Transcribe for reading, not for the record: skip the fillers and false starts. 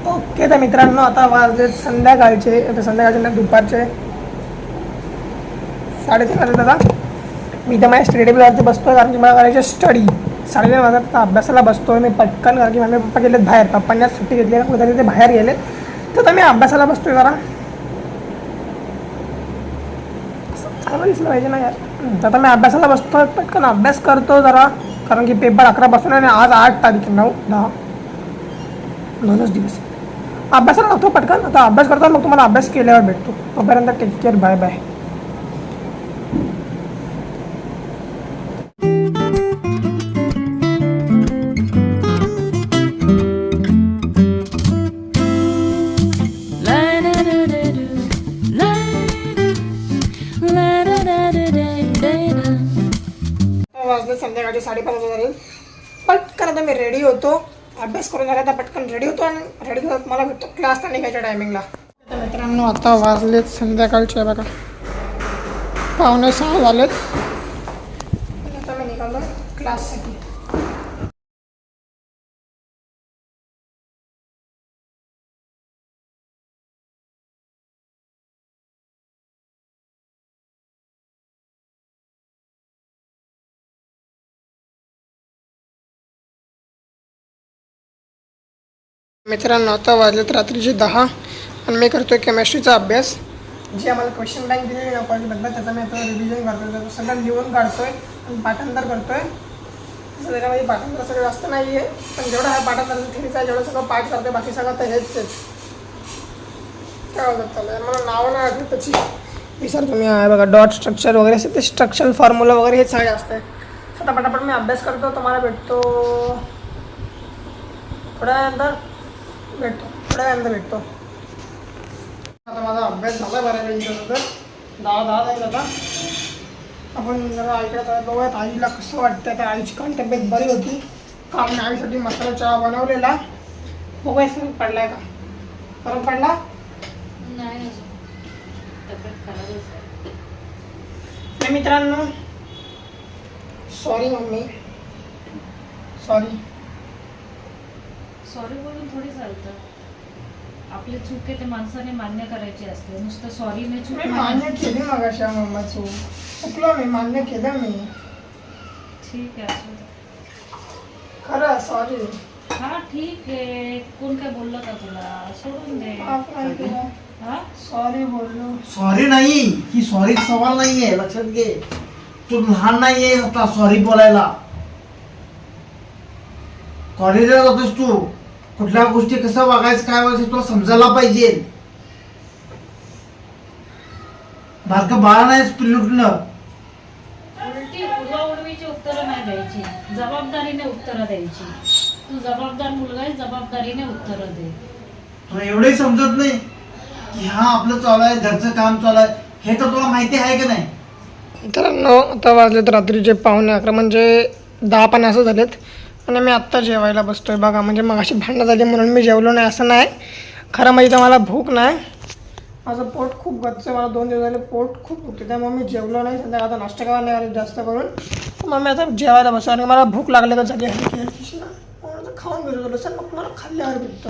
Okay तर मित्रांनो, आता वाजले संध्याकाळचे, आता संध्याकाळचे ना दुपारचे 3:30 वाजले. दादा मी इथं माझ्या स्टडी टेबलवरती बसतो आहे, कारण की मला करायची स्टडी. 3:30 वाजता आता अभ्यासाला बसतो आहे मी पटकन, कारण की मम्मी पप्पा गेलेत बाहेर. पप्पांनी सुट्टी घेतली आहे, कुठे ते बाहेर गेले. तर आता मी अभ्यासाला बसतो आहे. जरा चांगलं दिसलं पाहिजे ना यार. तर आता मी अभ्यासाला बसतो आहे, पटकन अभ्यास करतो जरा, कारण की पेपर 11 आणि आज 8 तारीख, 9, 10, 2च दिवस अभ्यासाला लागतो पटकन. आता अभ्यास करतो, मग तुम्हाला अभ्यास केल्यावर भेटतो. तोपर्यंत टेक केअर, बाय बाय. वाजले संध्याकाळचे 5:30 झाले. पटकन आता मी रेडी होतो, अभ्यास करून झाला तर पटकन रेडी होतो आणि रेडी होत मला भेटतो क्लासला निघायच्या टायमिंगला. तर मित्रांनो, आता वाजलेत संध्याकाळचे बघा 5:45 झालेत. आता मी निघालो क्लाससाठी. मित्रांनो, आता वाजलेत रात्रीचे 10 आणि मी करतो आहे केमिस्ट्रीचा अभ्यास. जे आम्हाला क्वेश्चन बँक दिलेली ना कॉलेजमधलं, त्याचं मी आता रिव्हिजन करतो. त्याचं सगळं लिहून काढतो आहे आणि पाठांतर करतो आहे. तसं त्याच्यामध्ये पाठांतर सगळं जास्त नाही आहे, पण जेवढं हा पाठांतरचं थिरीचा आहे, जेवढं सगळं पाठ करतो आहे, बाकी सगळं तर हेच काय होतं त्याला, मला नावं नाही आठवत त्याची, विसरतो मी. आहे बघा डॉट स्ट्रक्चर वगैरे असे ते स्ट्रक्चरल फॉर्म्युला वगैरे हेच सगळे असतं. स्वतः पटापट मी अभ्यास करतो. तुम्हाला भेटतो थोड्या वेळानंतर भेटतो. आता माझा अभ्यास झाला बऱ्यापैकी. तर 10 जाईल. आता आपण जरा ऐकत बघूयात आईला कसं वाटतं. आता आईची काल तब्येत बरी होती, काल मी आईसाठी मसाला चहा बनवलेला. बघूया फरक पडला आहे का. फरक पडला नाही मित्रांनो. सॉरी मम्मी, सॉरी बोलून थोडी चालतं. आपली चूक आहे ते माणसाने मान्य करायची असते. नुसतं सॉरीने चूक मी मान्य केली मगाशी मम्मा, चुकलो मी, मान्य केलं मी. ठीक आहे, असं खरं सॉरी. हा ठीक आहे. कोण काय बोललं का तुला, सोडून दे. हा सॉरी बोललो. सॉरी नाही, ही सॉरी सवाल नाहीये, लक्षात घे. तू लहान नाहीये आता सॉरी बोलायला. कॉलेजला जातोस तू, कुठल्या गोष्टी कसं वागायचं काय वागायचं तुला समजायला पाहिजे. बारका बाळा नाहीस पिल्लुटलं. उलटी उडवाउडवीची उत्तरं नाही द्यायची, जबाबदारीने उत्तरं द्यायची. तू जबाबदार मुलगा आहे, जबाबदारीने उत्तरं दे. तुला एवढंही समजत नाही की हा आपलं चालू आहे, घरचं काम चालू आहे, हे तर तुला माहिती आहे का नाही. मित्रांनो, आता वाजलेत रात्रीचे 11:45, म्हणजे 10 झालेत. आणि मी आत्ता जेवायला बसतोय बघा. म्हणजे मग अशी भांडणं झाली म्हणून मी जेवलो नाही असं नाही, खरं म्हणजे तर मला भूक नाही. माझं पोट खूप गच्च आहे, मला 2 दिवस झाले पोट खूप दुखते, त्यामुळे मी जेवलो नाही. संध्याकाळ आता नाश्ता करायला नाही आले जास्त करून. मग मी आता जेवायला बसलो आणि मला भूक लागली का झाली हलकी हलकीशी ना, म्हणून आता खाऊन घेतो लसण, मग मला खाल्ल्यावर भेटतो.